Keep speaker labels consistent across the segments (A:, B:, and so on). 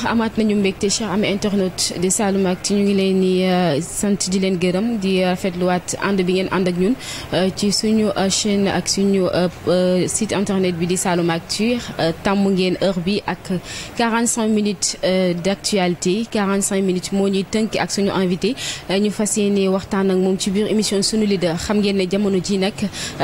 A: amaat nañu mbégte cher am internet de Saloum-Actu ñu ngi leen di sant di leen gërëm di rafetluwaat ànd bi ngeen ànd ak ñun ci suñu chaîne ak suñu site internet bi di Saloum-Actu tàmm ngeen heure bi ak 45 minutes d'actualité 45 minutes moo ñuy tënk ak suñu invité ñu fas yéene waxtaan ak moom ci biir émission suñu leader xam ngeen ne jamono ji nag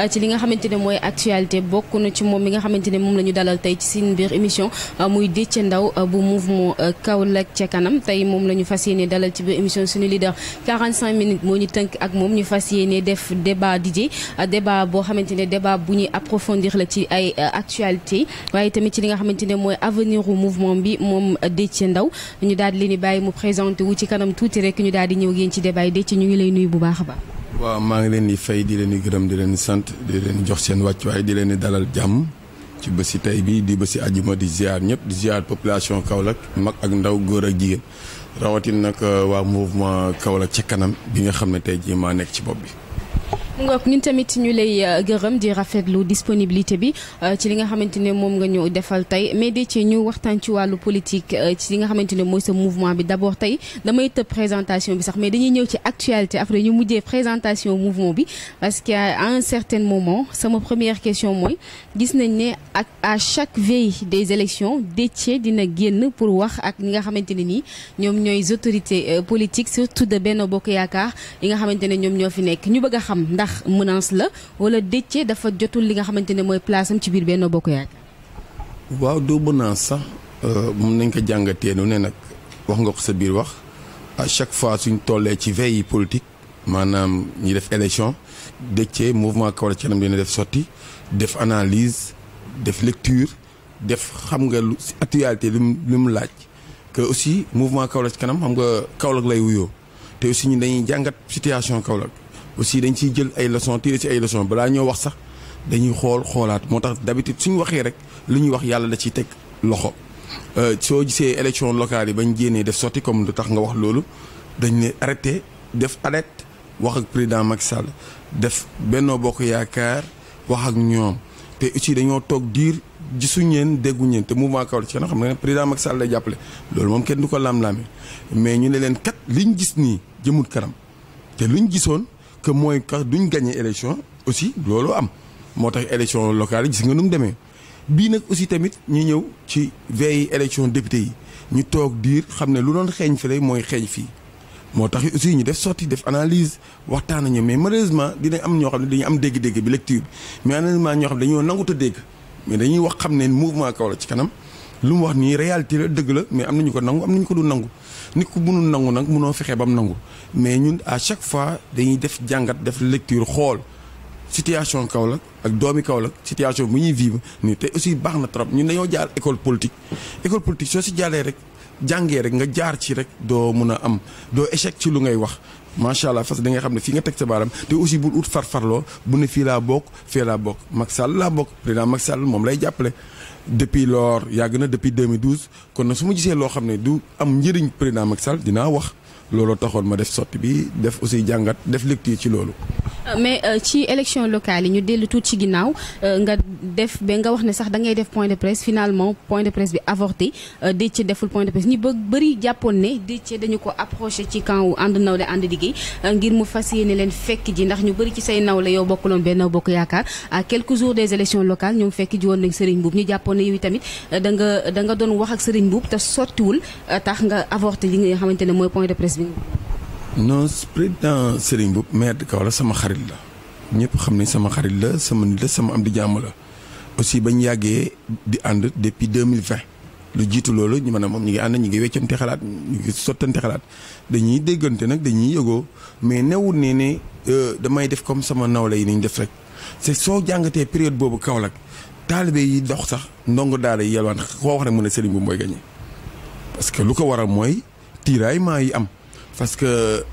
A: ci li nga xamante ne mooy actualité bokk na ci moom mi nga xamante ne moom la ñu dalal tey ci seen biir émission muy Déthié Ndao bu mouvement Kaolack ca kanam tey moom la ñu fas yéene dalal ci biir émission suñu leader 45 minutes moo ñu tënk ak moom ñu fas yéene def débat débat boo xamante ne débat bu ñuy approfondir la ci ay actualité waaye tamit ci li nga xamante ne mooy avenir u mouvement bi moom Déthié Ndao ñu daal di leen di bàyyi mu présenté wu ci kanam tuuti rek ñu daal di ñëw yéen ci débat yi Déthié ñu ngi lay nuyu bu baax a baax.
B: waaw maa ngi leen di fay di leen di gërëm di leen di sant di leen jox seen wàccuwaay di leen di dalal jàmm ci bési tey bi di bési àjjuma di ziar ñëpp di ziar population Kaolack mag ak ndaw góor ak jigéen rawatina nag waa mouvement Kaolack ca kanam bi nga xam ne tey jii maa nekk ci bopp bi.
A: ngook ñun tamit ñu lay gërëm di rafetlu disponibilité bi ci li nga xamante ne moom nga ñu defal tey mais Déthié ñu waxtaan ci wàllu politique ci li nga xamante ne mooy sa mouvement bi d'abord tey damay tëb présentation bi sax mais dañuy ñëw ci actualité après ñu mujjee présentation mouvement bi parce que à un certain moment sama première question mooy gis nañ ne ak à chaque veille des élections Déthié dina génn pour wax ak ñi nga xamante ne nii ñoom ñooy autorités politiques surtout de Benno Bokk Yaakaar yi nga xamante ne ñoom ñoo fi nekk ñu bëgg a xam ndax menace la wala Déthié dafa jotul li nga xamante ne mooy place am ci biir Benno Bokk Yaakaar.
B: waaw doo menace sax mun nañ ko jàngatee nu ne nag wax nga ko sa biir wax à chaque fois suñ tollee ci veille politique maanaam ñi def élection Déthié mouvement Kaolack ca kanam dina def sortie def analyse def lecture def xam nga lu actualité lu mu laaj que aussi mouvement Kaolack ca kanam xam nga Kaolack lay wuyoo te aussi ñun dañuy jàngat situation Kaolack. aussi dañ ciy jël ay leçons tiré ci ay leçons balaa ñoo wax sax dañuy xoolaat moo tax d'habitude suñu waxee rek lu ñuy wax yàlla da ciy teg loxo soo gisee élection locale yi bañ génnee def sorti comme lu tax nga wax loolu dañ ne arrêté def alerte wax ak président Macky Sall def Benno Bokk Yaakaar wax ak ñoom te aussi dañoo toog diir gisuñ leen dégguñ leen te mouvement Kaolack ci xam nga ne président Macky Sall lay jàppale loolu moom kenn du ko lam-laame mais ñu ne leen kat liñ gis nii jëmut kanam te luñ gisoon que mooy ka duñ gagné élection aussi loolu am moo tax élection locale yi gis nga nu mu demee bii nag aussi tamit ñu ñëw ci veille élection député yi ñu toog diir xam ne lu doon xeeñ fële mooy xeeñ fii moo tax aussi ñu def sortie def analyse waxtaan nañu mais malheureusement dinañ am ñoo xam ne dañuy am dégg-dégg bi lecture mais malheureusement ñoo xam ne dañoo nangut a dégg mais dañuy wax xam ne mouvement Kaolack ci kanam lu mu wax nii réalité la dëgg la mais am nañu ko nangu am nañu ko du nangu nit ku mënul nangu nag mënoo fexe ba mu nangu mais ñun à chaque fois dañuy def jàngat def lecture xool situation Kaolack ak doomi Kaolack situation bu ñuy vivre nii te aussi baax na trop ñun dañoo jaar école politique soo si jàllee rek jàngee rek nga jaar ci rek doo mun a am doo échec ci lu ngay wax macha allah parce que da nga xam ne fii nga teg sa baaram te aussi bul ut farfarloo bu ne fii laa bokk fee laa bokk Macky Sall laa bokk président Macky Sall moom lay jàppale depuis lors yàgg na depuis 2012 kon nag su ma gisee loo xam ne du am njëriñ président Macky Sall dinaa wax looloo taxoon ma def sortie bi def aussi jàngat def lecture ci loolu.
A: mais ci élection locale yi ñu dellu tuuti ci ginnaaw nga def ba nga wax ne sax da ngay def point de presse finalement point de presse bi avorté Déthié deful point de presse ñi bëri jàppoon ne Déthié dañu ko approché ci camp wu ànd nawle ànd liggéey ngir mu fas yéene leen fekk ji ndax ñu bëri ci say nawle yow bokkuloon Benno Bokk Yaakaar à quelques jours des élections locales ñoom fekk ji woon nañ Serigne Mboup ñu jàppoon ne yow tamit da nga doon wax ak Serigne Mboup te sottiwul tax nga avorté li nga xamante ne mooy point de presse bi.
B: non président Serigne Mboup maire de Kaolack sama xarit la ñëpp xam ne sama xarit la sama nit la sama am di jàmm la aussi bañ yàggee di ànd depuis 2020 lu jiitu loolu ñu mën a moom ñu ngi ànd ñu ngi weccante xalaat ñu ngi sottante xalaat dañuy déggante nag dañuy yëgoo mais newul ne damay def comme sama nawle yi niñ def rek c'est soo jàngatee période boobu Kaolack taalibe yi dox sax ndongo daara yi yalwaan koo wax rek mën a Serigne Mboup mooy gagné parce que lu ko waral mooy tiraillement yi am parce que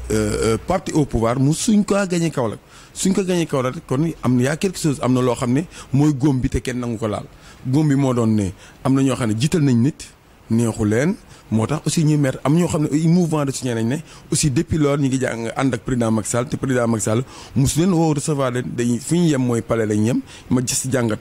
B: parti au pouvoir mu suñ ko gagné Kaolack suñ ko gagné Kaolack kon am na yaa quelque chose am na loo xam ne mooy góom bi te kenn nangu ko laal góom bi moo doon ne am na ñoo xam ne jiital nañ nit neexu leen moo tax aussi ñuy mettre am ñoo xam ne mouvement de soutien nañ ne aussi depuis loolu ñu ngi jàng ànd ak président Macky Sall te président Macky Sall mosu leen woo recevoir leen dañuy fi ñu yem mooy palais lañ yem ma gis jàngat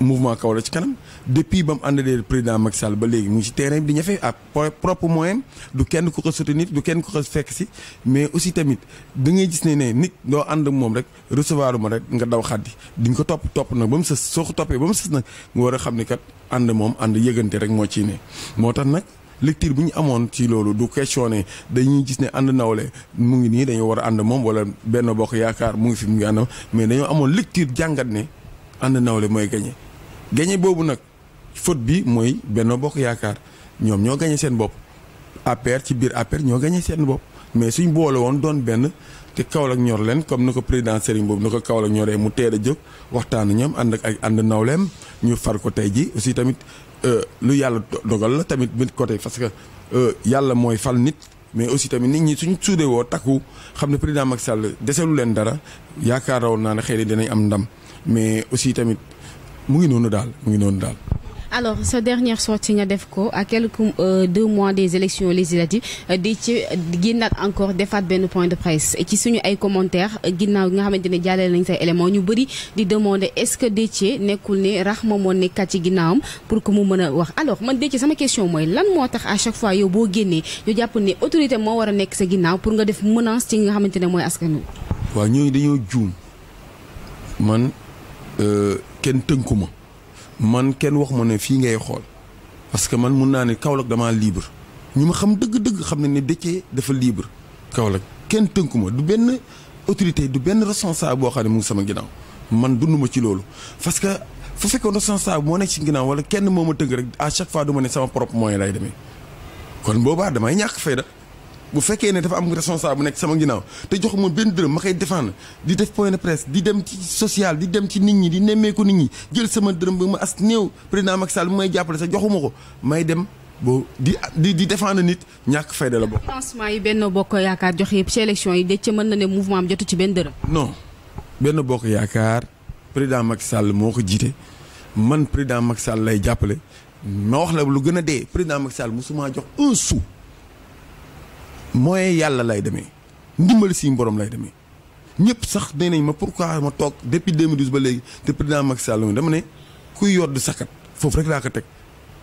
B: mouvement Kaolack ci kanam depuis ba mu àndalee président Macky Sall ba léegi mu ngi ci terrain bi di ñafe à propre moyen du kenn ku ko soutenir du kenn ku ko fekk si mais aussi tamit da ngay gis ne nit doo ànd moom rek recevoir ma rek nga daw xaddi di nga ko topp nag ba mu sës soo ko toppee ba mu sës nag nga war a xam ni kat ànd moom ànd yëgante rek moo ciy ne moo tax nag lecture bi ñu amoon ci loolu du questionné dañuy gis ne ànd nawle mu ngi nii dañoo war a ànd moom wala benn bokk yaakaar mu ngi fi mu ngi ànd mais dañoo amoon lecture jàngat ne ànd nawle mooy gagné boobu nag faute bi mooy Benno Bokk Yaakaar ñoom ñoo gagné seen bopp APR ci biir APR ñoo gagné seen bopp mais suñ boole woon doon benn te Kaolack ñor leen comme na ko président Serigne boobu na ko Kaolack ñoree mu teel a jóg waxtaan ñoom ànd ak ay ànd nawleem ñu far ko tey ji aussi tamit lu yàlla dogal la tamit benn côté parce que yàlla mooy fal nit mais aussi tamit nit ñi suñ suudee woo takku xam ne président Macky Sall deselu leen dara yaakaaroon naa ne xëy na dinañ am ndam mais aussi tamit mu ngi noonu daal.
A: alors sa dernière sortie nga def ko à quelques 2 mois des élections législatives di ci génnaat encore defaat benn point de presse ci suñu ay commentaires ginnaaw nga xamante ne jàllale nañ say éléments ñu bëri di demander est-ce que Déthié nekkul ne Rahma moo nekkat ci ginnaawam pour que mu mën a wax alors man Déthié sama question mooy lan moo tax à chaque fois yow boo génnee ñu jàpp ne autorité moo war a nekk sa ginnaaw pour nga def menace ci nga xamante ne mooy askan wi.
B: waaw ñooñu dañoo juum man. kenn tënku man kenn wax ma ne fii ngay xool parce que man mun naa ne Kaolack damaa libre ñu ma xam dëgg-dëgg xam ne ne Déthié dafa libre Kaolack kenn tënku ma du benn autorité du benn responsable boo xam ne mu ngi sama ginnaaw man dund ma ci loolu parce que fu fekkoon responsable moo nekk ci ginnaaw wala kenn moo ma tënk rek à chaque fois du ma ne sama propre moyen lay demee kon boobaa damay ñàkk fayda bu fekkee ne dafa am responsable bu nekk sama ginnaaw te joxuma benn dërëm ma koy défendre di def point de presse di dem ci social di dem ci nit ñi di nemmeeku nit ñi jël sama dërëm ba ma as néew président Macky Sall bu may jàppale sax joxuma ko may dem boo di défendre nit ñàkk fayda la bokk.
A: financement yi Benno Bokk Yaakaar joxe yëpp ci élection yi Déthié mën na ne mouvement am jotu ci benn dërëm.
B: non Benno Bokk Yaakaar président Macky Sall moo ko jiite man président Macky Sall lay jàppale ma wax la lu gën a dee président Macky Sall musuma jox un sou. mooy yàlla lay demee ndimbali si borom lay demee ñëpp sax nee nañ ma pourquoi ma toog depuis 2012 ba léegi te président Macky Sall dama ne kuy yor di sakat foofu rek laa ko teg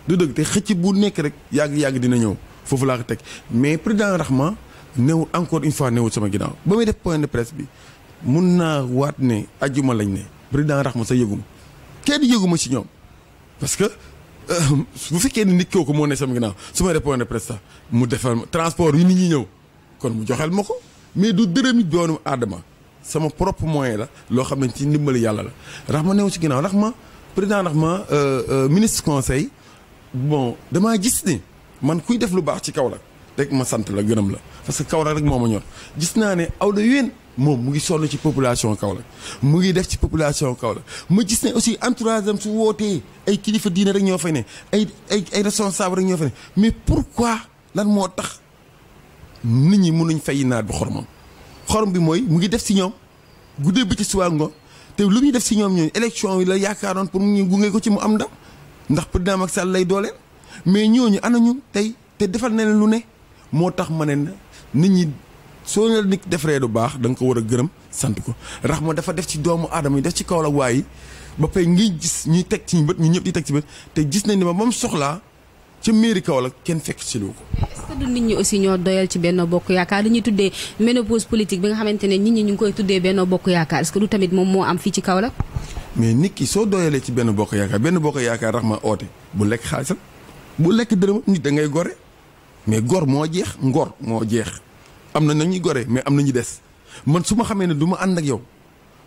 B: du dëgg te xëcc bu nekk rek yàgg dina ñëw foofu laa ko teg mais président Rahma newul encore une fois newul sama ginnaaw ba muy def point de presse bi mun naa waat ne ajjuma lañ ne président Rahma sa yëguma kenn yëguma si ñoom parce que bu fekkee ne nit kooku moo ne sama ginnaaw su may def point de presse sax mu defal transport yi nit ñi ñëw kon mu joxel ma ko mais du dërëmi doonu aadama sama propre moyen la loo xam ne ci ndimbali yàlla la Rahma new ci ginnaaw Rahma président Rahma ministre conseil bon damaa gis ne man kuy def lu baax ci Kaolack rek ma sant la gërëm la parce que Kaolack rek moo ma ñor gis naa ne aw da yéen moom mu ngi sonn ci population Kaolack mu ngi def ci population Kaolack ma gis ne aussi entourage am su wootee ay kilifa diine rek ñoo fay ne ay responsable rek ñoo fay ne mais pourquoi lan moo tax nit ñi mënuñ fay naat bi xorom bi mooy mu ngi def si ñoom guddee bi ci suwaa ngoon te lu muy def si ñoom ñooñu élection yi la yaakaaroon pour ñu gunge ko ci mu am ndam ndax président Macky Sall lay dooleel mais ñooñu ana ñu tey te defal na leen lu ne moo tax ma ne nit ñi soo la nit defaree lu baax da nga ko war a gërëm sant ko Rahma dafa def ci doomu aadama yi def ci Kaolack waaye ba pay ngi gis ñuy teg ci bët ñu ñëpp di teg ci bët te gis nañ ne ba mu soxlaa ca mairie Kaolack kenn fekk ci lu ko.
A: est-ce que du nit ñi aussi ñoo doyal ci Benno Bokk Yaakaar li ñuy tuddee ménopause politique bi nga xamante ne nit ñi ñu ngi koy tuddee Benno Bokk Yaakaar est-ce que du tamit moom moo am fii ci Kaolack.
B: mais nit ki soo doyalee ci Benno Bokk Yaakaar Rahma oote bu lekk xaalisam bu lekk dërëm nit da ngay gore mais gor moo jeex ngor moo jeex am na ñuy gore mais am na ñu des man su ma xamee ne du ma ànd ak yow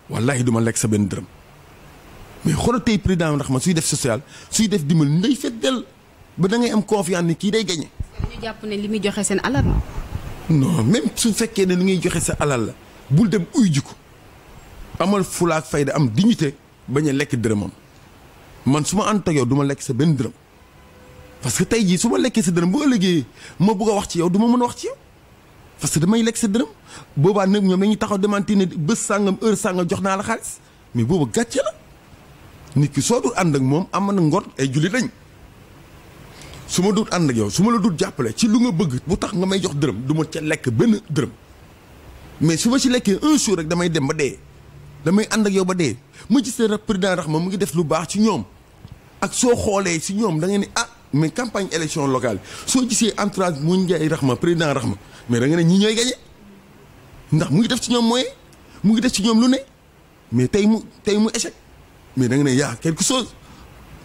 B: wallaahi du ma lekk sa benn dërëm mais xoolal tey président Rahma suy def social suy def dimbal ndey fet del ba da ngay am confiance ni kii day gagné.
A: ñu jàpp ne li muy joxe seen alal la.
B: non même su fekkee ne li ngay joxe sa alal la bul dem uy ji ko amal fulaak fayda am dignité bañ a lekk dërëmam man su ma ànd ak yow du ma lekk sa benn dërëm parce que tey jii su ma lekkee sa dërëm bu ëllëgee ma bëgg a wax ci yow du ma mën a wax ci yow parce que damay lekk sa dërëm boobaa nag ñoom dañuy taxaw démentir ne bés sàngam heure sàngam jox naa la xaalis mais booba gàcce la nit ki soo dul ànd ak moom am na ngor ay jullit lañ su ma dul ànd ak yow su ma la dul jàppale ci lu nga bëgg bu tax nga may jox dërëm du ma ca lekk benn dërëm mais su ma ci lekkee un jour rek damay dem ba dee damay ànd ak yow ba dee ma gis ne président Rahma mu ngi def lu baax ci ñoom ak soo xoolee ci ñoom da ngeen ni mais campagne élection locale soo gisee entourage mu njaay Rahma président Rahma mais da nga ne ñi ñooy gañe ndax mu ngi def ci ñoom mooy mu ngi def ci ñoom lu ne mais tey mu échec mais da nga ne yaa quelque chose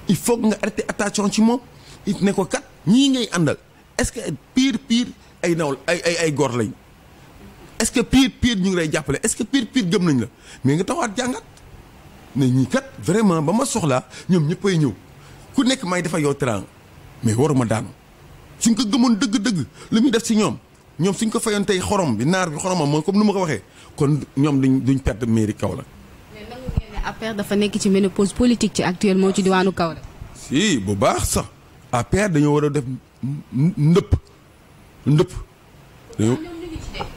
B: il faut nga arrêter attention ci moom it ne ko kat ñii ngay àndal est-ce que pire ay nawle ay góor lañ est-ce que pire ñu ngi lay jàppale est-ce que pire gëm nañ la mais nga taxawaat jàngat ne ñii kat vraiment ba ma soxlaa ñoom ñëppay ñëw ku nekk may dafa yow teraanga mais waruma daanu suñ ko gëmoon dëgg-dëgg li muy def ci ñoom suñ ko fayoon tey xorom bi naar bi xoromam mooy comme nu ma ko waxee kon ñoom duñ perdre mairie Kaolack.
A: mais nangu ngeen ne APR dafa nekk ci ménopause politique ci actuellement ci diwaanu Kaolack.
B: si bu baax sax APR dañoo war a def ndëpp.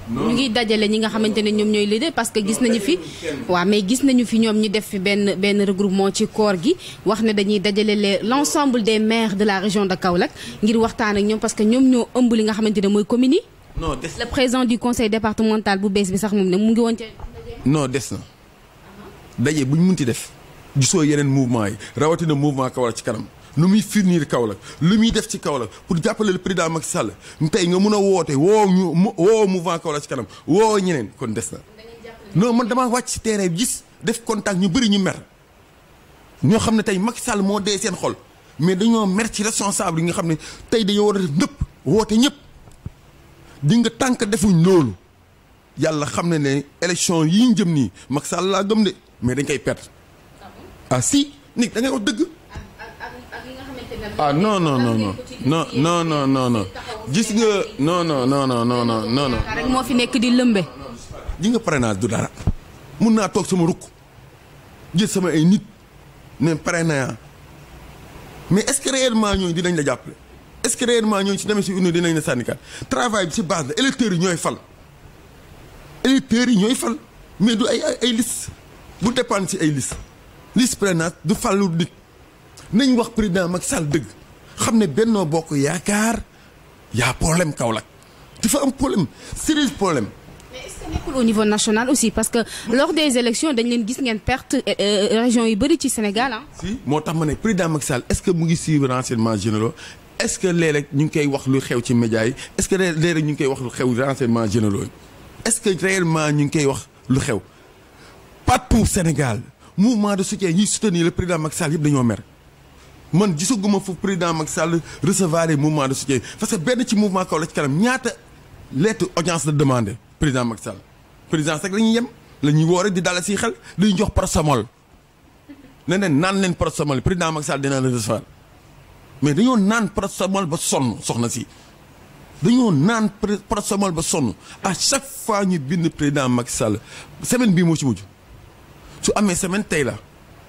A: ñu ngi dajale ñi nga xamante ne ñoom ñooy leader parce que gis nañu fi waaw mais gis nañu fi ñoom ñu def fi benn regroupement ci koor gi wax ne dañuy dajale l'ensemble des maires de la région de Kaolack ngir waxtaan ak ñoom parce que ñoom ñoo ëmb li nga xamante ne mooy commune yi.
B: non
A: le président du conseil départemental bu bees bi sax moom ne mu ngi woon ca.
B: non des na daje bu ñu munti def gisoo yeneen mouvement yi rawatina mouvement Kaolack ci kanam. lu muy fournir Kaolack lu muy def ci Kaolack pour jàppale le président Macky Sall tey nga mun a woote woo mouvement Kaolack ci kanam woo ñeneen kon des na. non man damaa wàcc ci terrain bi gis def contact ñu bëri ñu mer ñoo xam ne tey Macky Sall moo dee seen xol mais dañoo mer ci responsable yi nga xam ne tey dañoo war a def nëpp woote ñëpp di nga tànk defuñ loolu yàlla xam ne ne élection yi ñu jëm nii Macky Sall laa gëm de mais dañ koy perdre si nit da ngay wax dëgg. Non gis nga non.
A: rek moo fi nekk di lëmbe.
B: ji nga parrainage du dara mun naa toog sama rukk jël sama ay nit ne parrainage mais est-ce que réellement ñooñu dinañ la jàppale est-ce que réellement ñooñu si demee si urne dinañ la syndicat travail bi si base la électeurs yi ñooy fal mais du ay liste bu dépendre si ay liste parrainage du fallu nit. nañ wax président Macky Sall dëgg xam ne Benno Bokk Yaakaar y'a problème Kaolack dafa am problème sérieux problème.
A: mais est-ce que nekkul au niveau national aussi parce que lors des élections dañ leen gis ngeen perte région yu bëri ci Sénégal
B: si moo tax ma ne président Macky Sall est-ce que mu ngi suivre renseignements généraux est-ce que léeg-léeg ñu ngi koy wax lu xew ci médias yi est-ce que léeg-léeg ñu ngi koy wax lu xew renseignements généraux yi est-ce que réellement ñu ngi koy wax lu xew partout Sénégal mouvement de soutien ñuy soutenir le président Macky Sall yëpp dañoo mer. man gisaguma fu président Macky Sall recevoir les mouvements de soutien parce que benn ci mouvement Kaolack ci kanam ñaata lettre audience la demandé président Macky Sall président rek la ñuy yem la ñuy woore di dala si xel dañuy jox paracétamol ne naan leen paracétamol président Macky Sall dina la recevoir mais dañoo naan paracétamol ba sonn soxna si dañoo naan paracétamol ba sonn à chaque fois ñu bind président Macky Sall semaine bii moo ci mujj su amee semaine tey la.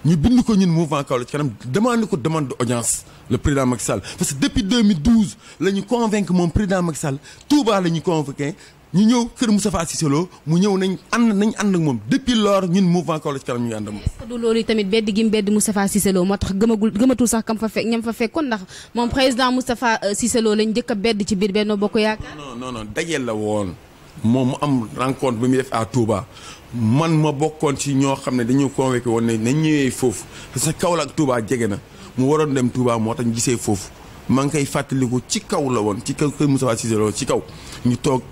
B: ñu bind ko ñun mouvement Kaolack ci kanam demande d'audience le président Macky Sall parce que depuis 2012 la ñu convaincre moom président Macky Sall Touba la ñu convoqué ñu ñëw kër Moustapha Cissé Lo mu ñëw nañ ànd ak moom depuis lors ñun mouvement Kaolack ci kanam ñu ànd ak moom.
A: est-ce que du loolu tamit bedd gi mu bedd Moustapha Cissé Lo moo tax gëmatul sax kam fa fekk ñam fa fekkoon ndax moom président Moustapha Cissé Lo lañ njëkk a bedd ci biir Benno Bokk Yaakaar.
B: non dajeel la woon moom mu am rencontre bi muy def à Touba. man ma bokkoon ci ñoo xam ne dañu convoqué woon ne nañ ñëwee foofu parce que Kaolack Touba jege na mu waroon dem Touba moo tax ñu gisee foofu maa ngi koy fàttaliku ci kaw la woon ci kaw kër Moustapha Cissé Lo ci kaw ñu toog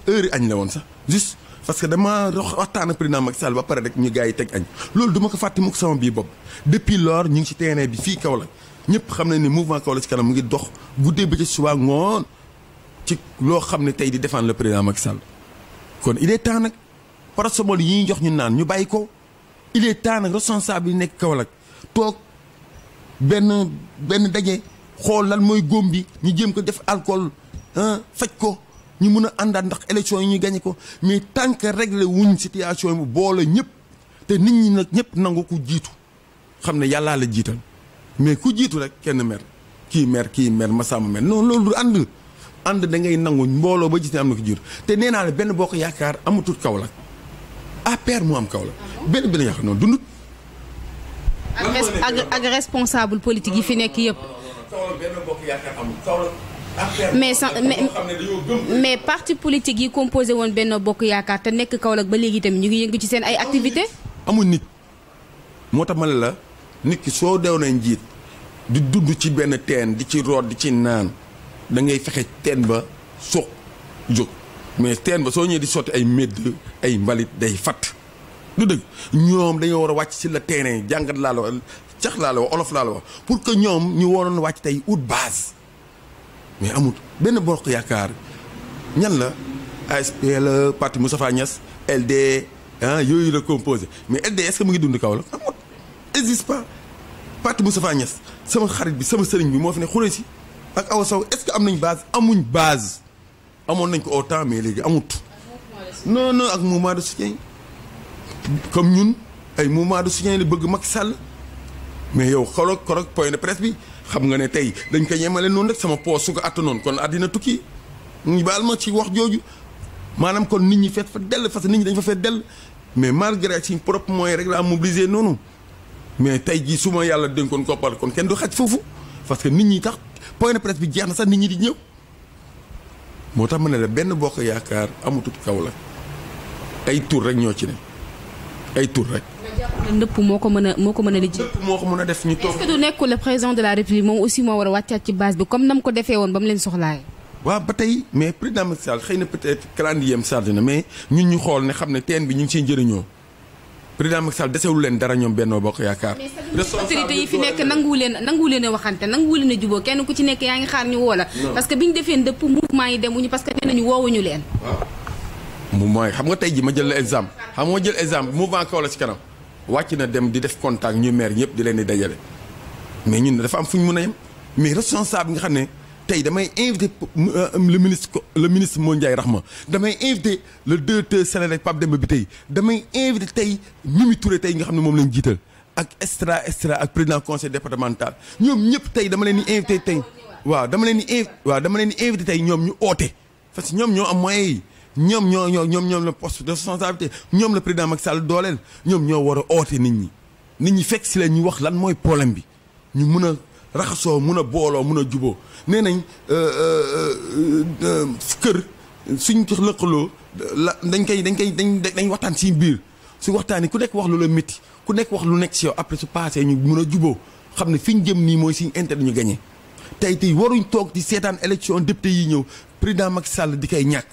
B: heure añ la woon sax juste parce que dama waxtaan ak président Macky Sall ba pare rek ñu gars yi teg añ loolu du ma ko fàtte mu ko sama bii bopp depuis lors ñu ngi ci terrain bi fii Kaolack ñëpp xam nañ ne mouvement Kaolack ci kanam mu ngi dox guddee ba ci suba ngoon ci loo xam ne tey di défendre le président Macky Sall kon il est temps nag paracétamol yi ñuy jox ñu naan ñu bàyyi ko il est temps nag responsable yi nekk Kaolack toog benn daje xool lan mooy góom bi ñu jéem ko def alcool faj ko ñu mun a àndaat ndax élection yi ñu gagné ko mais tant que réglé wuñ situation bi boole ñëpp te nit ñi nag ñëpp nangu ku jiitu xam ne yàllaa la jiital mais ku jiitu rek kenn mer kii mer Massamba mer non loolu du ànd ànd da ngay nangu mbooloo ba gis ne am na ko jur te nee naa la benn bokk yaakaar amatul Kaolack APR moo am Kaolack benn yaakaar noonu dundut.
A: ak responsable politique yi fi nekk yëpp.
B: Kaolack benn bokk yaakaar amul Kaolack.
A: mais parti politique yi composé woon benn bokk yaakaar te nekk Kaolack ba léegi tamit ñu ngi yëngu ci seen ay activité
B: amul nit moo tax ma ne la nit ki soo dew nañ njiit di dund ci benn teen di ci root di ci naan da ngay fexe teen ba soog jóg mais teen ba soo ñëwee di sotti ay médd ay mbalit day fatt du dëgg ñoom dañoo war a wàcc ci la terrain jàngat laa la wax cax laa la wax olof laa la wax pour que ñoom ñu waroon wàcc tey ut base mais amul benn bokk yaakaar ñan la ASP la parti Moustapha Niasse LD yooyu la composé mais LD est-ce que mu ngi dund Kaolack amul existe pas parti Moustapha Niasse sama xarit bi sama sëriñ bi moo fi ne xuree si ak Awa Sow est-ce que am nañ base amuñ base amoon nañ ko au temps mais léegi amut non ak mouvement de soutien comme ñun ay mouvement de soutien li bëgg Macky Sall mais yow xolok point de presse bi xam nga ne tey dañ ko ñemale noonu rek sama poos su ko attanoon kon àddina tukki ñu baal ma ci wax jooju maanaam kon nit ñi feet fa dell parce que nit ñi dañ fa feet dell mais malgré suñ propre moyen rek la mobiliser noonu mais tey jii su ma yàlla dénkoon koppar kon kenn du xaj foofu parce que nit ñi tax point de presse bi jeex na sax nit ñi di ñëw moo tax ma ne la benn bokk yaakaar amatut Kaolack ay tur rek ñoo ci ne ay tur rek.
A: ndëpp moo ko mën a lijji.
B: ndëpp moo ko mën a def ñu toog.
A: est-ce que du nekkul le président de la république moom aussi moo war a wàccaat ci base bi comme nam ko defee woon ba mu leen soxlaay.
B: waaw ba tey mais président Macky Sall xëy na peut-être calendrier am chargé na mais ñun ñu xool ne xam ne teen bi ñu ngi siy njëriñoo président Macky Sall desewul leen dara ñoom Benno Bokk Yaakaar.
A: autorité yi fi nekk nanguwu leen a waxante nanguwu leen a juboo kenn ku ci nekk yaa ngi xaar ñu woo la. parce que bi ñu defee ndëpp mouvement yi demuñu parce que nee nañu woowuñu leen.
B: waaw mouvement yi xam nga tey ji ma jël la exemple mouvement Kaolack ci kanam wàcc na dem di def contact ñu maire ñëpp di leen di dajale mais ñun dafa am fu ñu mën a yem mais responsable nga xam ne tey damay invité le ministre Mo Ndiaye Rahma damay invité le directeur Sénégal Pape Demba bi tey damay invité tey Mimi Touré tey nga xam ne moom lañ jiital ak extra ak président conseil départemental ñoom ñëpp tey dama leen di invité tey dama leen di invité tey ñoom ñu oote parce que ñoom ñoo am moyens yi ñoom la poste de responsabilité ñoom la président Macky Sall dooleel ñoom ñoo war a oote nit ñi fekk si la ñu wax lan mooy problème bi ñu mun a raxasoo mun a booloo mun a juboo nee nañ kër suñ ko lëkkaloo la dañ waxtaan si biir su waxtaan yi ku nekk wax lu la métti ku nekk wax lu nekk si yow après su passé ñu mun a juboo xam ne fi ñu jëm nii mooy suñu intérêt ñu gagné tey waruñ toog di seetaan élection député yi ñëw président Macky Sall di koy ñàkk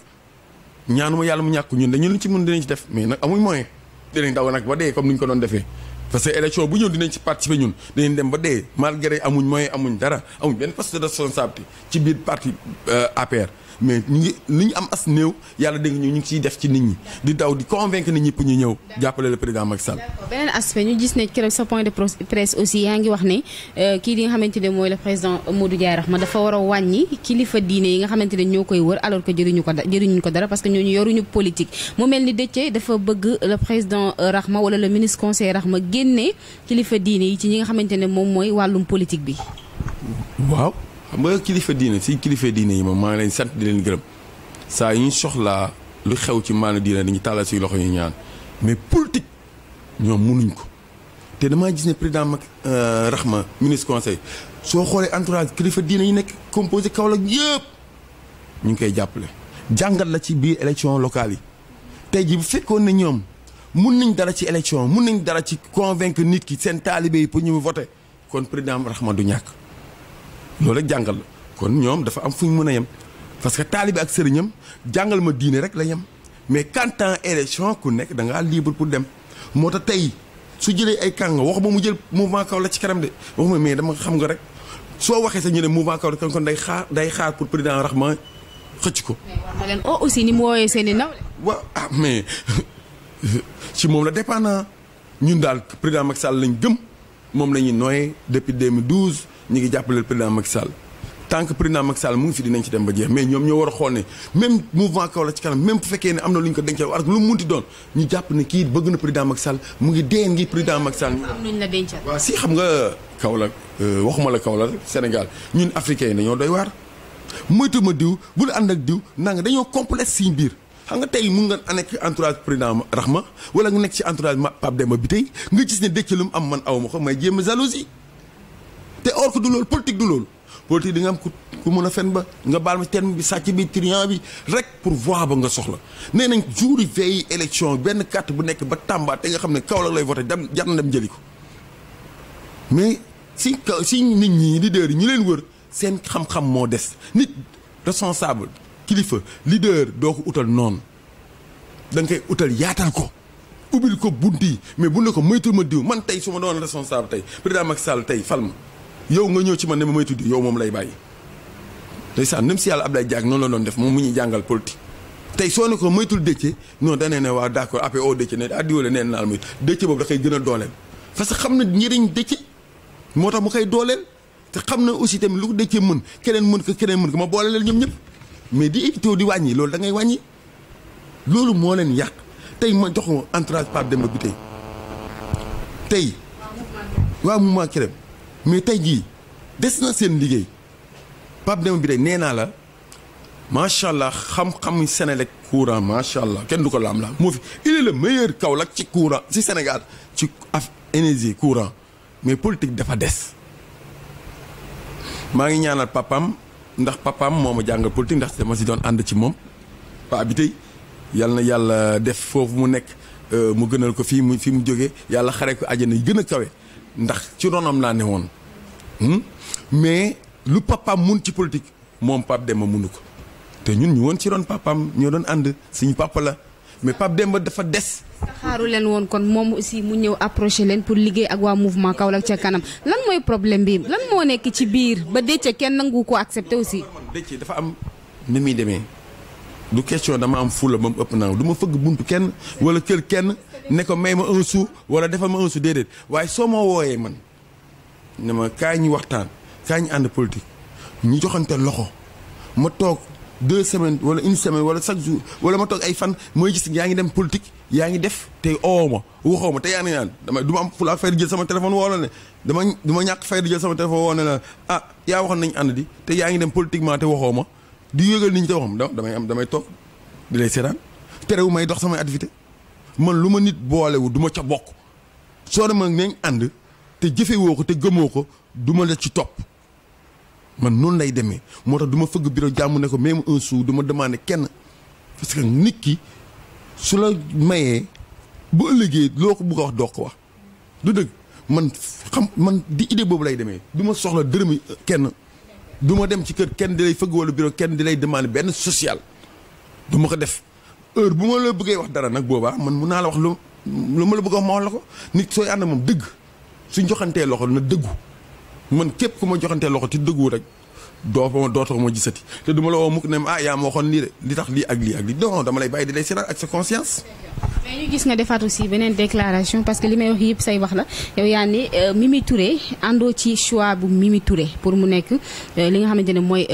B: ñaanuma yàlla mu ñàkk ñun dañu luñ ci mën dinañ ci def mais nag amuñ moyen dinañ daw nag ba dee comme ni ñu ko doon defee parce que élection bu ñëw dinañ ci participer ñun dinañ dem ba dee malgré amuñ moyen amuñ dara amuñ benn poste de responsabilité ci biir parti APR mais li ñu am as néew yàlla dégg ñu ngi ciy def ci nit ñi di daw di convaincre nit ñi pour ñu ñëw jàppale le président Macky Sall.
A: D'accord. Beneen aspect ñu gis ne keroog sa point de presse aussi yaa ngi wax ne kii di nga xamante ne mooy le président Modou Ndiaye Rahma dafa war a wàññi kilifa diine yi nga xamante ne ñoo koy wër alors que jëriñu ko dara parce que ñooñu yoruñu politique mu mel ni Déthié dafa bëgg le président Rahma wala le ministre conseiller Rahma génne kilifa diine yi ci ñi nga xamante ne moom mooy wàllum politique bi.
B: waaw. xam nga kilifa diine yi moom maa ngi leen sant di leen gërëm saa yi ñu soxlaa lu xew ci maanaam diine dañuy tàllal si loxo yu ñaan mais politique ñoom mënuñ ko te damaa gis ne président Rahma ministre conseil soo xoolee entourage kilifa diine yi nekk composé Kaolack yëpp ñu ngi koy jàppale. jàngat la ci biir élection locale yi tey ji bu fekkoon ne ñoom mun nañ dara ci élection mun nañ dara ci convaincre nit ki seen taalibe yi pour ñu voter kon président Rahma du ñàkk. loolu rek jàngal la kon ñoom dafa am fu ñu mën a yem parce que taalibe ak sëriñam jàngal ma diine rek la yem mais quand temps élection ku nekk da ngaa libre pour dem moo tax tey su jëlee ay kàng waxuma mu jël mouvement Kaolack ci kanam de waxuma mais dama xam nga rek soo waxee sax ñu ne mouvement Kaolack kon day xaar pour président Rahma xëcc ko.
A: mais war na leen aussi ni mu woowee seen i nawle.
B: waaw mais ci moom la dépendant ñun daal président Macky Sall lañ gëm moom la ñuy nooyee depuis 2012. ñu ngi jàppale président Macky Sall tant que président Macky Sall mu ngi fi dinañ ci dem ba jeex mais ñoom ñoo war a xool ne même mouvement Kaolack ci kanam même bu fekkee ne am na lu ñu ko dencal ak lu mu munti doon ñu jàpp ne kii bëgg na président Macky Sall mu ngi dee ngi président Macky Sall.
A: am nañ la dencal.
B: waaw si xam nga Kaolack waxuma la Kaolack Sénégal ñun africains yi dañoo doy waar moytu ma diw bul ànd ak diw nanga dañoo complexe suñu biir xam nga tey mun nga nekk entourage président Rahma wala nga nekk ci entourage Pape Demba bi tey nga gis ne Déthié lu mu am man aw ma ko may jéem a jalousie te or que du loolu politique du loolu politique di nga am ku mën a fen ba nga baal ma terme bi sàcc bi triant bi rek pour voix ba nga soxla nee nañ jour yi veille élection benn carte bu nekk ba Tamba te nga xam ne Kaolack lay voté dem jar na dem jëli ko mais si nit ñi leader yi ñu leen wër seen xam-xam moo des nit responsable kilifa leader doo ko utal noonu da nga koy utal yaatal ko ubbil ko bunt yi mais bu ne ko moytul ma diw man tey su ma doon responsable tey président Macky Sall tey fal ma yow nga ñëw ci man ne ma moytu diw yow moom lay bàyyi ndeysaan même si yàlla Abdoulaye Diack noonu la doon def moom mu ñuy jàngal politique tey soo ne ko moytul Déthié non danee ne waa d'accord après o Déthié ne diwale neen naal moytu Déthié boobu da koy gën a dooleel parce que xam na njëriñ Déthié moo tax mu koy dooleel te xam na aussi tamit lu ko Déthié mën keneen mën ko ma boole leen ñoom ñëpp mais di éviter di wàññi loolu da ngay wàññi loolu moo leen yàq tey ma jox ko entourage Pape Demba bi tey waa mouvement Kirem mais tey jii des na seen liggéey Pape Demba bi tey nee naa la macha allah xam-xam Sénélec courant macha allah kenn du ko laam-laam moo fi il est le meilleur Kaolack ci courant ci Sénégal ci énergie courant mais politique dafa des maa ngi ñaanal papam ndax papaam moo ma jàngal politique ndax dama si doon ànd ci moom paa bi tey yal na yàlla def foofu mu nekk mu gënal ko fi mu jógee yàlla xare ko àjjana yi gën a kawe ndax ci ronam laa ne woon mais lu papaam mun ci politique moom Pape Demba munu ko te ñun ñu woon ci ron papaam ñoo doon ànd suñu papa la mais Pape Demba dafa des.
A: xaaru leen woon kon moom aussi mu ñëw approché leen pour liggéey ak waa mouvement Kaolack ca kanam lan mooy problème bi lan moo nekk ci biir ba Déthié kenn nangu ko accepté aussi.
B: Déthié dafa am ni muy demee du question dama am fula ba mu ëpp naa du ma fëgg buntu kenn wala kër kenn ne ko may ma un sou wala defal ma un sou déedéet waaye soo ma wooyee man ne ma kaay ñu waxtaan kaay ñu ànd politique ñu joxante loxo ma toog 2 semaines wala 1 semaine wala chaque jour wala ma toog ay fan mooy gis yaa ngi dem politique yaa ngi def te oo ma waxoo ma te yaa ngi naan dama du ma am fula fay di jël sama téléphone woo la ne du ma ñàkk fay di jël sama téléphone woo ne la ah yaa waxoon nañu ànd di te yaa ngi dem politiquement te waxoo ma di yëgal nit ñi te waxam damay toog di lay seetaan terewu may dox samay activité man lu ma nit boolewu du ma ca bokk soo dema nañ ànd te jëfewoo ko te gëmoo ko du ma la ci topp man noonu lay demee moo tax du ma fëgg bureau jàmm ne ko même un sou du ma demandé kenn parce que nit ki su la mayee bu ëllëgee loo ko bugg a wax doo ko wax du dëgg man di idée boobu lay demee du ma soxla dërëmi kenn du ma dem ci kër kenn di lay fëgg wala bureau kenn di lay demandé benn social du ma ko def heure bu ma la bëggee wax dara nag boobaa man mun naa la wax lu ma la bëgg a wax ma wax la ko nit sooy ànd moom dëgg suñ joxantee loxo na dëggu man képp ku ma joxantee loxo ci dëggu rek dootoo ma gisati te du ma la woo mukk ne yaa ma waxoon lii de li tax lii ak lii non dama lay bàyyi di lay seetaan ak sa conscience.
A: mais ñu gis nga defaat aussi beneen déclaration parce que li may wax yëpp say wax la yow yaa ni Mimi Touré àndoo ci choix bu Mimi Touré pour mu nekk li nga xamante ne mooy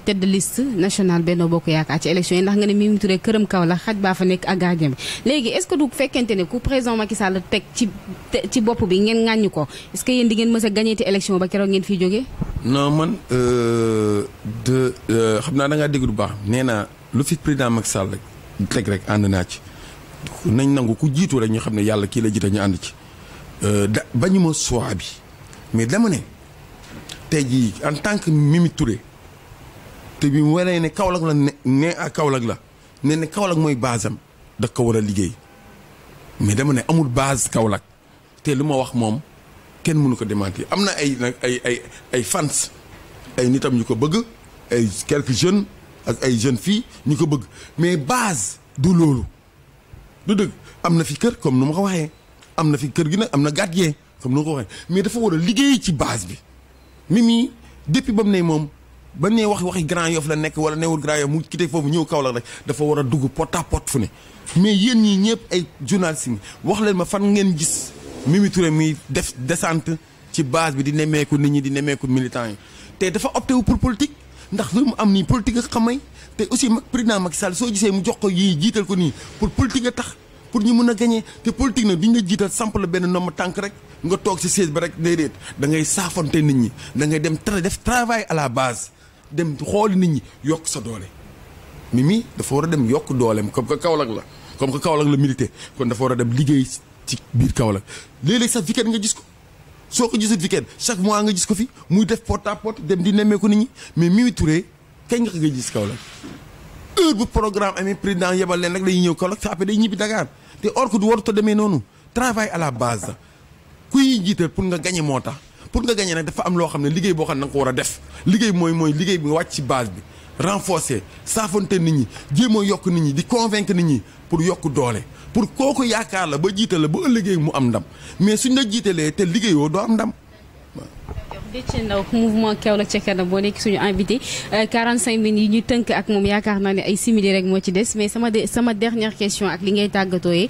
A: tête de liste nationale Benno Bokk Yaakaar ci élection yi ndax nga ne Mimi Touré këram kaw la xaj baa fa nekk ak gardien bi léegi est-ce que du fekkente ne ku président Macky Sall teg ci bopp bi ngeen ŋàññi ko est-ce que yéen di ngeen mës a gagné ci élection ba keroog ngeen fiy jógee.
B: non man xam naa da ngaa dégg du baax nee naa lu fi président Macky Sall rek teg rek ànd naa ci. nañ nangu ku jiitu rek ñu xam ne yàlla kii la jiite ñu ànd ci bañu ma choix bi mais dama ne tey jii en tant que Mimi Touré te bi mu waree ne Kaolack la ne ak Kaolack la ne Kaolack mooy base am da ko war a liggéey mais dama ne amul base Kaolack te lu ma wax moom kenn mënu ko démentir am na ay nag ay fans ay nitam ñu ko bëgg ay quelques jeunes ak ay jeunes filles ñu ko bëgg mais base du loolu. du dëgg am na fi kër comme nu ma ko waxee am na fi kër gi nag am na gardien comme nu ma ko waxee mais dafa war a liggéey ci base bi Mimi depuis ba mu ne moom ba ne waxi Grand Yoff la nekk wala newul Grand Yoff mu quitté foofu ñëw Kaolack rek dafa war a dugg porte à porte fu ne mais yéen ñii ñëpp ay journalistes yi wax leen ma fan ngeen gis Mimi Touré mi def descente ci base bi di nemmeeku nit ñi di nemmeeku militants yi te dafa opté wu pour politique ndax lu mu am nii politique ak xamay te aussi président Macky Sall soo gisee mu jox ko yii jiital ko nii pour politique a tax pour ñu mën a gagné te politique nag duñ la jiital samp la benn nombre tànk rek nga toog si siège ba rek déedéet da ngay saafante nit ñi da ngay dem def travail à la base dem xooli nit ñi yokk sa doole Mimi dafa war a dem yokk dooleem comme que Kaolack la milité kon dafa war a dem liggéey ci biir Kaolack léeg-léeg sax weekend nga gis ko soo ko gisut weekend chaque mois nga gis ko fi muy def porte à porte dem di nemmeeku nit ñi mais Mimi Touré kañ nga ko gis Kaolack heure bu programme amee président yebal leen rek dañuy ñëw Kaolack te après day ñibbi Dakar te or que du warut a demee noonu travail à la base la kuy jiital pour nga gagné moo tax pour nga gagné nag dafa am loo xam ne liggéey boo xam ne da nga ko war a def liggéey mooy liggéey bi nga wàcc ci base bi renforcer saafonte nit ñi jéem a yokk nit ñi di convaincre nit ñi pour yokk doole pour kooku yaakaar la ba jiital la ba ëllëgee mu am ndam mais suñ la jiitalee te liggéeyoo doo am ndam.
A: Déthié Ndao mouvement Kaolack ca kanam boo nekk suñu invité 45 minutes yi ñu tënk ak moom yaakaar naa ne ay simili rek moo ci des mais sama dernière question ak li ngay tàggatooyee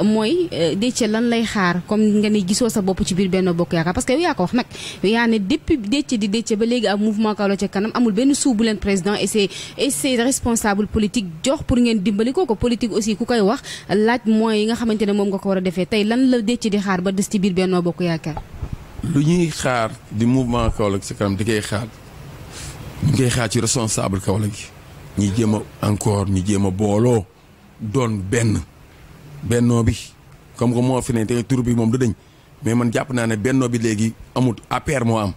A: mooy Déthié lan lay xaar comme nga ne gisoo sa bopp ci biir Benno Bokk Yaakaar parce que yow yaa ko wax nag yaa ne depuis Déthié di Déthié ba léegi ak mouvement Kaolack ca kanam amul benn suu bu leen président et c'est responsable politique jox pour ngeen dimbali ko politique aussi ku koy wax laaj moyens yi nga xamante ne moom nga ko war a defee tey lan la Déthié di xaar ba des ci biir Benno Bokk Yaakaar.
B: lu ñuy xaar di mouvement Kaolack ca kanam di koy xaar ñu koy xaar ci responsable Kaolack gi ñi jéem a encore ñu jéem a booloo doon bennoo bi comme que moo fi ne te tur bi moom du dañ mais man jàpp naa ne bennoo bi léegi amut APR moo am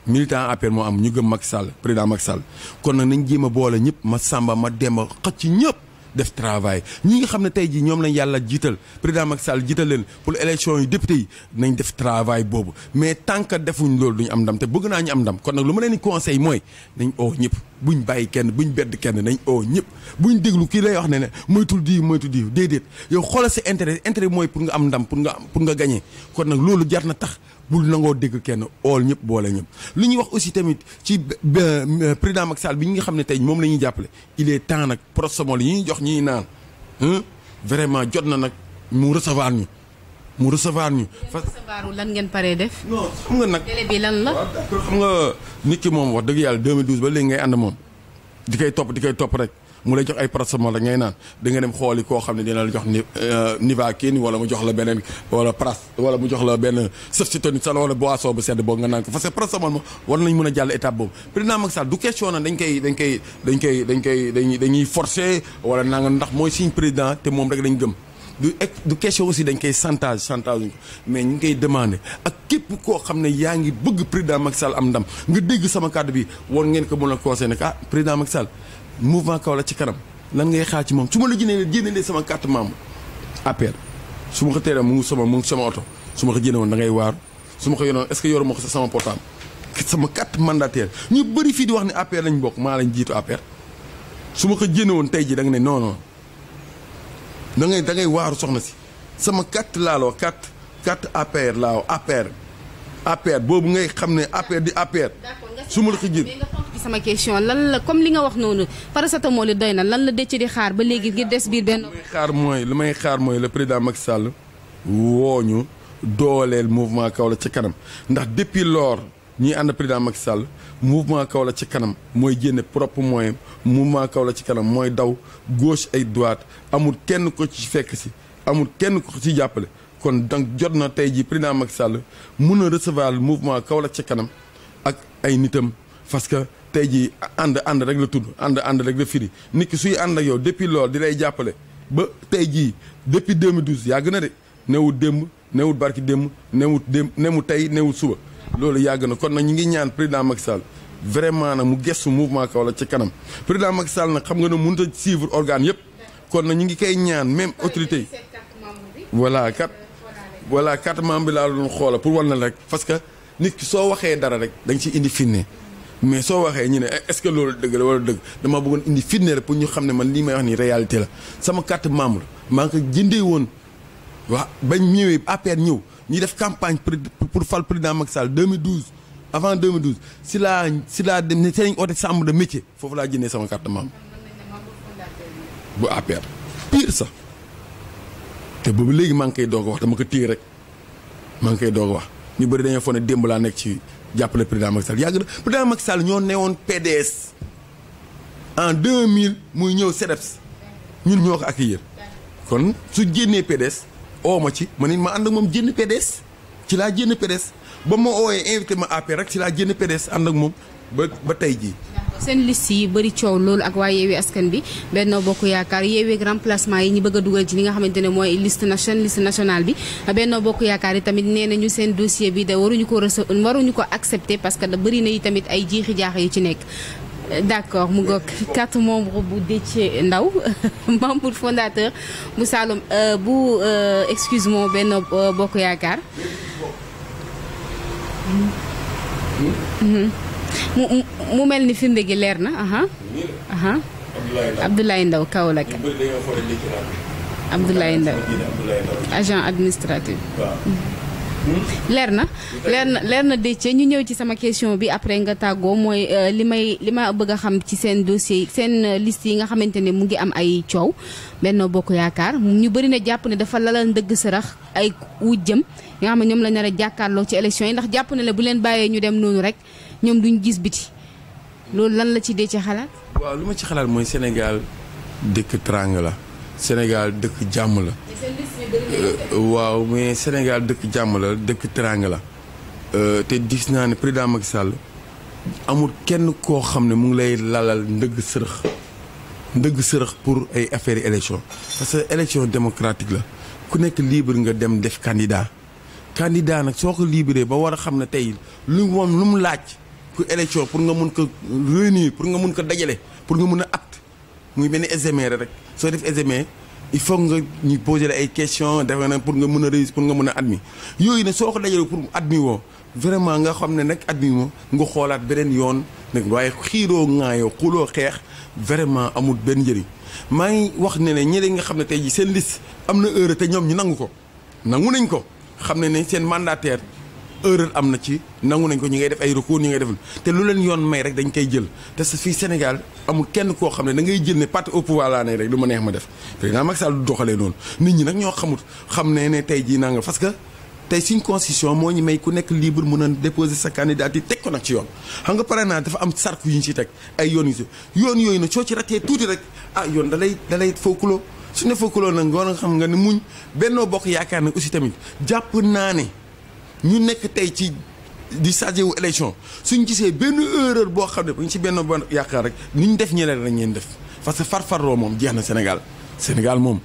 B: militant APR moo am ñu gëm Macky Sall président Macky Sall kon nag nañ jéem a boole ñëpp ma Samba ma Demba xëcc ñëpp def travail ñi nga xam ne tey jii ñoom lañ yàlla jiital président Macky Sall jiital leen pour élection yi député yi nañ def travail boobu mais tant que defuñ loolu duñu am ndam te bëgg naa ñu am ndam kon nag lu ma leen di conseil mooy nañ oo ñëpp buñ bàyyi kenn buñ bedd kenn nañ oo ñëpp buñ déglu kii lay wax ne moytul diw déedéet yow xoolal sa intérêt mooy pour nga am ndam pour nga gagner kon nag loolu jar na tax bul nangoo dégg kenn ool ñëpp boole ñëpp li ñuy wax aussi tamit ci président Macky Sall bi ñi nga xam ne tey moom la ñuy jàppale il est temps nag prosomol yi ñuy jox ñuy naan vraiment jot na nag mu recevoir ñu.
A: recevoir lan ngeen paree def.
B: non xam nga nag
A: délai bi lan la.
B: xam nga nit ki moom wax dëgg yàlla 2012 ba léegi ngay ànd moom di koy topp rek. mu lay jox ay paracetamol rek ngay naan da nga dem xooli koo xam ne dina la jox Nivaquine wala mu jox la beneen wala wala mu jox la benn Ceftriaxone sax wala boisson bu sedd boobu nga naan ko parce que paracetamol ma war nañ mën a jàll étape boobu président Macky Sall du question na dañuy forcer wala nanga ndax mooy suñu président te moom rek dañ gëm du question aussi dañ koy chantage ñu ko mais ñu ngi koy demandé ak képp koo xam ne yaa ngi bëgg président Macky Sall am ndam nga dégg sama kàddu bi war ngeen ko mën a conseillé ne président Macky Sall mouvement Kaolack ci kanam lan ngay xaar ci moom su ma la génnee sama carte membre APR su ma ko teelee mu ngi sama oto su ma ko génne woon da ngay waar su ma ko yoroon est-ce que yoruma ko sama portable sama carte mandataire ñu bëri fii di wax ne APR lañ bokk maa lañ jiitu APR su ma ko génne woon tey ji da nga ne non da ngay waaru soxna si sama carte laa la wax carte APR laa wax APR boobu ngay xam ne APR di APR su ma la ko génne
A: sama question lan la comme li nga wax noonu paracetamol doy na lan la Déthié di xaar ba léegi ngir des biir benn.
B: li may xaar mooy le président Macky Sall wooñu dooleel mouvement Kaolack ci kanam ndax depuis lors ñuy ànd président Macky Sall mouvement Kaolack ci kanam mooy génne propre moyen mouvement Kaolack ci kanam mooy daw gauche et droite amul kenn ko ci fekk si amul kenn ko ci jàppale kon donc jot na tey jii président Macky Sall mun a recevoir le mouvement Kaolack ci kanam ak ay nitam parce que tey jii ànd rek la tudd ànd rek la firi nit ki suy ànd ak yow depuis loolu di lay jàppale ba tey jii depuis 2012 yàgg na de newut démb newut barki démb newut tey newut suba loolu yàgg na kon nag ñu ngi ñaan président Macky Sall vraiment nag mu gestu mouvement Kaolack ci kanam président Macky Sall nag xam nga ne mënut a suivre organe yëpp kon nag ñu ngi koy ñaan même autorité yi voilà carte membre bi laa doon xoola pour war na rek parce que nit ki soo waxee dara rek da nga ciy indi firnde mais soo waxee ñu ne est-ce que loolu dëgg la wala dëgg dama bëggoon indi firnde rek pour ñu xam ne man lii may wax ni réalité la sama carte membre maa ngi ko jëndee woon waaw bañ ñëwee APR ñëw ñuy def campagne pour fal président Macky Sall 2012 avant 2012 si laa dem ne seen oote chambre de métier foofu laa jëndee sama carte membre bu APR pire sax te boobu léegi maa ngi koy doog a wax dama ko téye rek maa ngi koy doog a wax ñu bëri dañoo foog ne démb laa nekk ci jàppale président Macky Sall yàgg na président Macky Sall ñoo newoon PDS en 2000 muy ñëw CDEPS ñun ñoo ko accueillir kon su génnee PDS oo ma ci ma ànd ak moom génn PDS ci laa génn PDS ba ma ooyee invité ma APR rek ci laa génn PDS ànd ak moom ba tey jii.
A: seen liste yi bëri coow loolu ak waa Yewwi Askan bi Benno Bokk Yaakaar Yewwi remplacement yi ñu bëgg a dugal ci li nga xamante ne mooy liste nationale bi Benno Bokk Yaakaar yi tamit nee nañu seen dossier bi da waruñu ko accepter parce que da bëri na yi tamit ay jiixi jaax yu ci nekk. D'accord mu ngoog 4 membres bu Déthié Ndaw membre fondateur bu Saloum excuse-moi Benno Bokk Yaakaar. mu mel ni firnde gi leer na Abdoulaye Ndaw Kaolack Abdoulaye Ndaw agent administratif leer na Déthié ñu ñëw ci sama question bi après nga tàggoo mooy li ma bëgg a xam ci seen dossier seen liste yi nga xamante ne mu ngi am ay coow Benno Bokk Yaakaar ñu bëri na jàpp ne dafa lalal ndëgg sërëx ay wujjëm nga xam ne ñoom la nar a jàkkaarloo ci élection yi ndax jàpp na la bu leen bàyyee ñu dem noonu rek ñoom duñ gis biti loolu lan la ci dee ci xalaat.
B: waaw lu ma ci xalaat mooy Sénégal dëkk trang la Sénégal dëkk jàmm la. waaw mais Sénégal dëkk jàmm la dëkk trang la te gis naa ne président Macky Sall amul kenn koo xam ne mu ngi lay lalal ndëgg sërëx pour ay affaires élection parce que élection démocratique la ku nekk libre nga dem def candidat nag soo ko libéré ba war a xam ne tey lu mu laaj pour élection pour nga mun ko réunir pour nga mun ko dajale pour nga mun a apte muy benn examen rek soo def examen il faut nga ñu poser la ay questions defe na pour nga mun a réussir pour nga mun a admis yooyu ne soo ko dajale pour admis woo vraiment nga xam ne nag admis woo nga xoolaat beneen yoon nag waaye xiiroo ŋaayoo xuloo xeex vraiment amul benn njëriñ maa ngi wax ne ñeneen nga xam ne tey ji seen liste am na erreur te ñoom ñu nangu nañ ko xam ne seen mandataire erreur am na ci nangu nañ ko ñi ngay def ay recours ñi ngay def te lu leen yoon may rek dañ koy jël te fii Sénégal amul kenn koo xam ne da ngay jël ne parti au pouvoir laa ne rek lu ma neex ma def président Macky Sall du doxalee noonu nit ñi nag ñoo xamut xam ne tey jii nanga parce que tey suñ constitution moo ñu may ku nekk libre mën a déposer sa candidature teg ko nag ci yoon xam nga parrainage dafa am sarku yu ñu ci teg ay yoon yooyu nag soo ci ratee tuuti rek yoon dalay fookuloo su ne fookuloo nag nga xam nga ne muñ Benno Bokk Yaakaar nag aussi tamit jàpp naa ne ñu nekk tey ci di chargé wu élection suñ gisee benn erreur boo xam ne bu ñu ci Benno Bokk Yaakaar rek ni ñu def ñeneen rek ngeen def parce que farfarloo moom jeex na Sénégal moom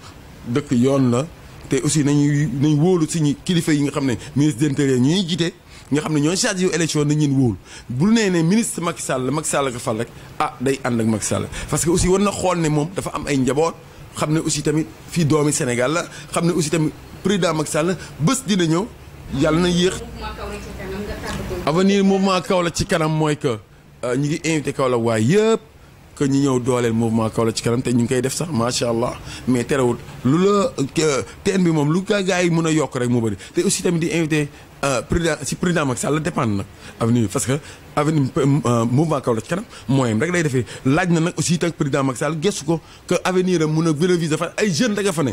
B: dëkk yoon la te aussi nañ wóolu suñu kilifa yi nga xam ne ministre de l'Intérieur ñuy jiite nga xam ne ñoo chargé wu élection nañ leen wóolu bu nee ne ministre Macky Sall ko fal rek day ànd ak Macky Sall parce que aussi war na xool ne moom dafa am ay njaboot xam ne aussi tamit fii doomi Sénégal la xam ne aussi tamit président Macky Sall bés dina ñëw yàlla na yéex. avenir mouvement Kaolack ci kanam mooy que ñi ngi invité Kaolack waaye yëpp que ñu ñëw dooleel mouvement Kaolack ci kanam te ñu ngi koy def sax macha allah mais terewul lu la teen bi moom lu gaa yi mën a yokk rek moo bëri te aussi tamit di invité président Macky Sall la dépendre nag avenir parce que avenir mouvement Kaolack ci kanam mooyam rek lay defee laaj na nag aussi tak président Macky Sall gëstu ko que avenir am mën a bénéficier dafa ay jeunes rek a fa ne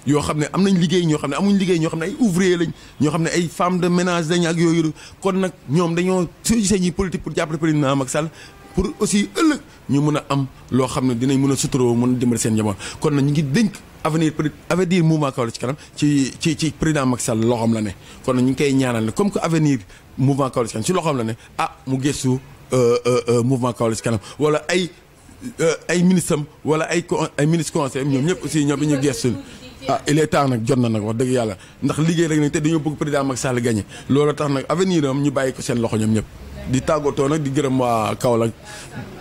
B: yoo xam ne am nañ liggéey ñoo xam ne amuñ liggéey ñoo xam ne ay ouvrier lañ ñoo xam ne ay femmes de ménage lañ ak yooyu kon nag ñoom dañoo soo ñuy politique pour jàppale président Macky Sall pour aussi ëllëg ñu mën a am loo xam ne dinañ mën a suturoo mën a dimbali seen njaboot kon nag ñu ngi dénk avenir mouvement Kaolack ci kanam ci président Macky Sall loxoom la ne kon nag ñu ngi koy ñaanal ne comme que avenir mouvement Kaolack ci kanam ci loxoom la ne mu gëstu mouvement Kaolack ci kanam wala ay ministre am wala ay ministre conseil ñoom ñëpp aussi ñoom ñu gëstu il est temps nag jot na nag wax dëgg yàlla ndax liggéey rek nag te dañoo bëgg président Macky Sall gagné loolu tax nag avenir am ñu bàyyi ko seen loxo ñoom ñëpp di tàggatoo nag di gërëm waa Kaolack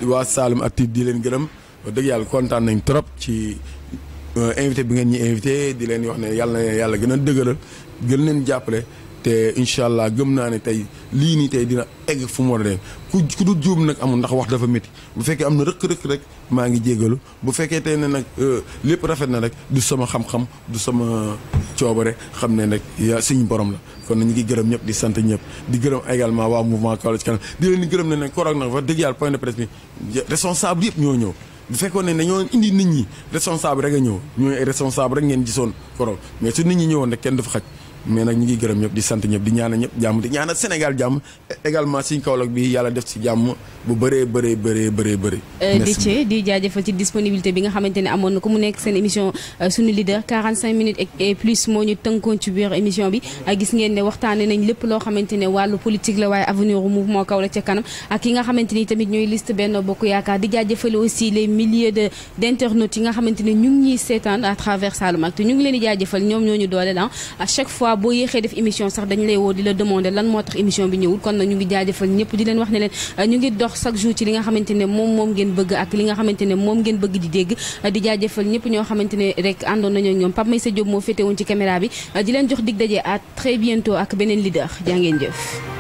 B: waa Saloum Actu di leen gërëm wax dëgg yàlla kontaan nañ trop ci invité bi ngeen ñi invité di leen wax ne yàlla gën a dëgëral gën leen jàppale te incha allah gëm naa ne tey lii nii tey dina egg fu mu war a dem ku du juum nag amul ndax wax dafa métti bu fekkee am na rëkk-rëkk rek maa ngi jégalu bu fekkee tey ne nag lépp rafet na rek du sama xam-xam du sama coobare xam ne nag yaa suñu borom la kon ñu ngi gërëm ñëpp di sant ñëpp di gërëm également waa mouvement Kaolack ci kanam di leen di gërëm ne nag koroog nag wax dëgg yàlla point de presse bi responsable yëpp ñoo ñëw bu fekkoon ne dañoo indi nit ñi responsable rek a ñëw ñooy ay responsable rek ngeen gisoon koroog mais su nit ñi ñëwoon rek kenn du fa xaj mais nag ñu ngi gërëm ñëpp di sant ñëpp di ñaanal ñëpp jàmm di ñaanal Sénégal jàmm également suñu Kaolack bi yàlla def ci jàmm bu bëree bëri.
A: Déthié di jaajëfal ci disponibilité bi nga xamante ne amoon na ko mu nekk seen émission suñu leader 45 minutes et plus moo ñu tënkoon ci biir émission bi gis ngeen ne waxtaane nañ lépp loo xamante ne wàllu politique la waaye avenir u mouvement Kaolack ca kanam ak yi nga xamante ni tamit ñooy liste Benno Bokk Yaakaar di jaajëfal aussi les milliers d'internautes yi nga xamante ne ñu ngi ñuy seetaan à travers Saloum-Actu ñu ngi leen di jaajëfal ñoom ñoo ñu doole la à chaque fois boo yéexee def émission sax dañ lay woo di la demander lan moo tax émission bi ñëwul kon nag ñu ngi jaajëfal ñëpp di leen wax ne leen ñu ngi dox chaque jour ci li nga xamante ne moom ngeen bëgg ak li nga xamante ne moom ngeen bëgg di dégg di jaajëfal ñëpp ñoo xamante ne rek àndoon nañu ak ñoom Pape Maïssa Diop moo féetewoon ci caméra bi di leen jox dig daje à très bientôt ak beneen leader jaa ngeen jëf